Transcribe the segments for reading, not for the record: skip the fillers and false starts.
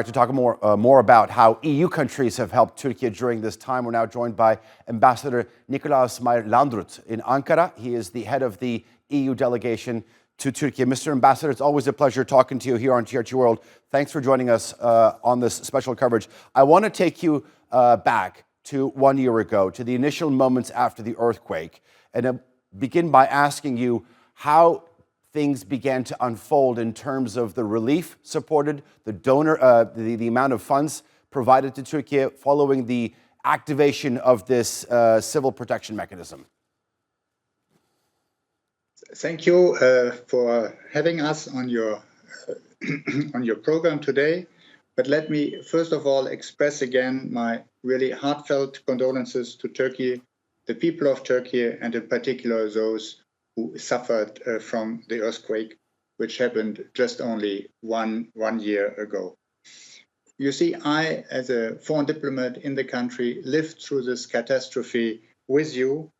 To talk more about how EU countries have helped Turkey during this time, we're now joined by Ambassador Nikolaus Meyer-Landrut in Ankara. He is the head of the EU delegation to Turkey. Mr. Ambassador, it's always a pleasure talking to you here on TRT World. Thanks for joining us on this special coverage. I want to take you back to 1 year ago, to the initial moments after the earthquake, and begin by asking you how things began to unfold in terms of the relief supported, the donor, the amount of funds provided to Turkey following the activation of this civil protection mechanism. Thank you for having us on your on your program today. But let me first of all express again my really heartfelt condolences to Turkey, the people of Turkey, and in particular those who suffered from the earthquake, which happened just only one year ago. You see, I, as a foreign diplomat in the country, lived through this catastrophe with you.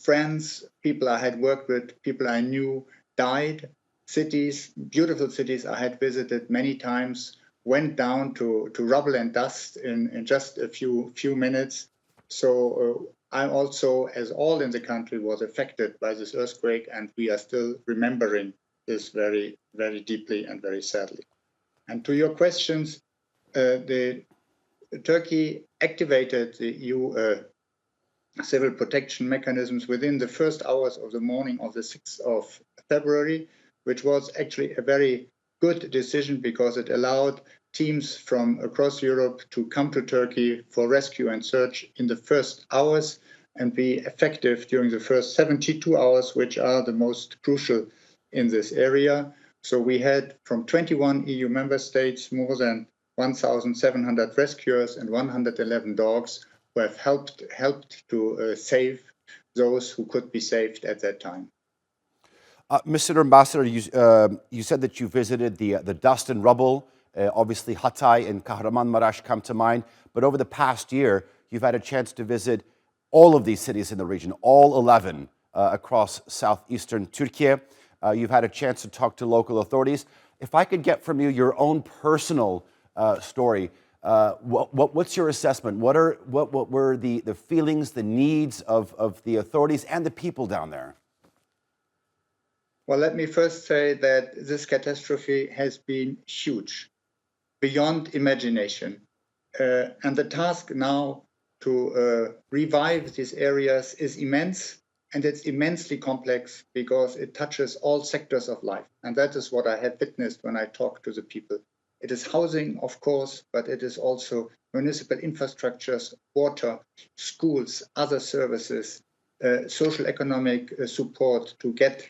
Friends, people I had worked with, people I knew died. Cities, beautiful cities I had visited many times, went down to rubble and dust in just a few minutes. So I'm also, as all in the country, was affected by this earthquake, and we are still remembering this very, very deeply and very sadly. And to your questions, Turkey activated the EU civil protection mechanisms within the first hours of the morning of the 6th of February, which was actually a very good decision because it allowed teams from across Europe to come to Turkey for rescue and search in the first hours and be effective during the first 72 hours, which are the most crucial in this area. So we had from 21 EU member states more than 1,700 rescuers and 111 dogs who have helped to save those who could be saved at that time. Mr. Ambassador, you said that you visited the dust and rubble. Obviously, Hatay and Kahramanmaraş come to mind. But over the past year, you've had a chance to visit all of these cities in the region, all 11 across southeastern Turkey. You've had a chance to talk to local authorities. If I could get from you your own personal story, what's your assessment? What were the feelings, the needs of the authorities and the people down there? Well, let me first say that this catastrophe has been huge, beyond imagination. And the task now to revive these areas is immense, and it's immensely complex because it touches all sectors of life. And that is what I have witnessed when I talk to the people. It is housing, of course, but it is also municipal infrastructures, water, schools, other services, social economic support to get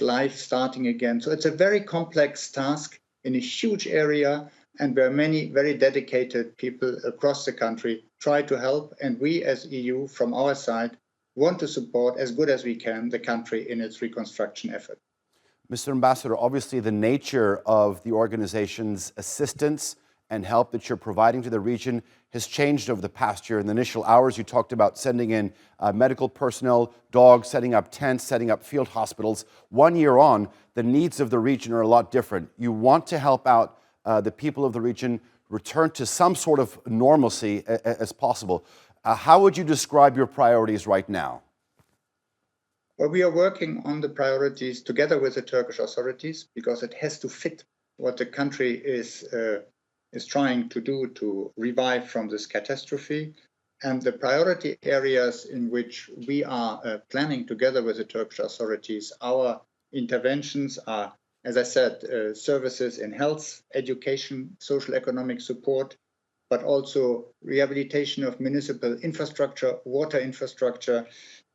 life starting again. So it's a very complex task in a huge area, and where many very dedicated people across the country try to help. And we as EU, from our side, want to support as good as we can the country in its reconstruction effort. Mr. Ambassador, obviously the nature of the organization's assistance and help that you're providing to the region has changed over the past year. In the initial hours, you talked about sending in medical personnel, dogs, setting up tents, setting up field hospitals. 1 year on, the needs of the region are a lot different. You want to help out the people of the region return to some sort of normalcy as possible. How would you describe your priorities right now? Well, we are working on the priorities together with the Turkish authorities because it has to fit what the country is trying to do to revive from this catastrophe. And the priority areas in which we are planning together with the Turkish authorities, our interventions are, as I said, services in health, education, social economic support, but also rehabilitation of municipal infrastructure, water infrastructure,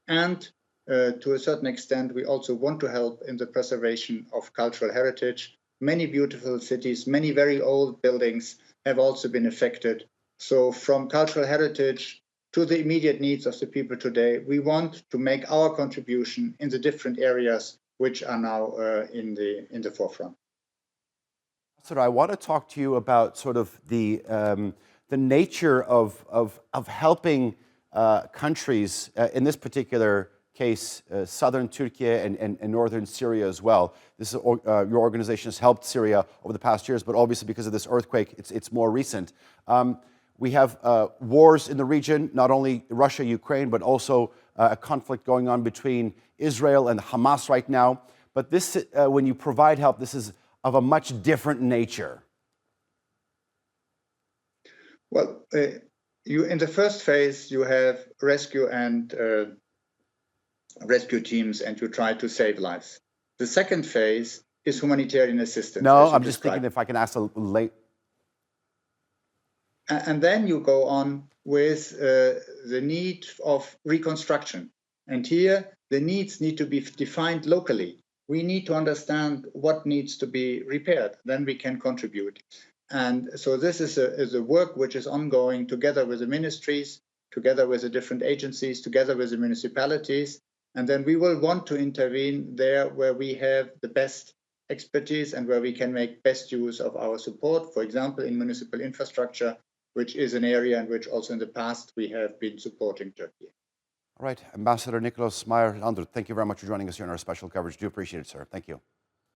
and to a certain extent, we also want to help in the preservation of cultural heritage. Many beautiful cities, many very old buildings have also been affected. So from cultural heritage to the immediate needs of the people today, we want to make our contribution in the different areas which are now in the forefront. So I want to talk to you about sort of the nature of helping countries, in this particular case, southern Turkey and northern Syria as well. This is, your organization has helped Syria over the past years, but obviously because of this earthquake, it's more recent. We have wars in the region, not only Russia, Ukraine, but also a conflict going on between Israel and Hamas right now. But this, when you provide help, this is of a much different nature. Well, in the first phase, you have rescue and rescue teams, and you try to save lives. The second phase is humanitarian assistance. No, I'm just thinking if I can ask a late. And then you go on with the need of reconstruction. And here, the needs need to be defined locally. We need to understand what needs to be repaired. Then we can contribute. And so this is a work which is ongoing together with the ministries, together with the different agencies, together with the municipalities. And then we will want to intervene there where we have the best expertise and where we can make best use of our support, for example, in municipal infrastructure, which is an area in which also in the past we have been supporting Turkey. All right, Ambassador Nikolaus Meyer-Landrut, thank you very much for joining us here in our special coverage. Do appreciate it, sir. Thank you.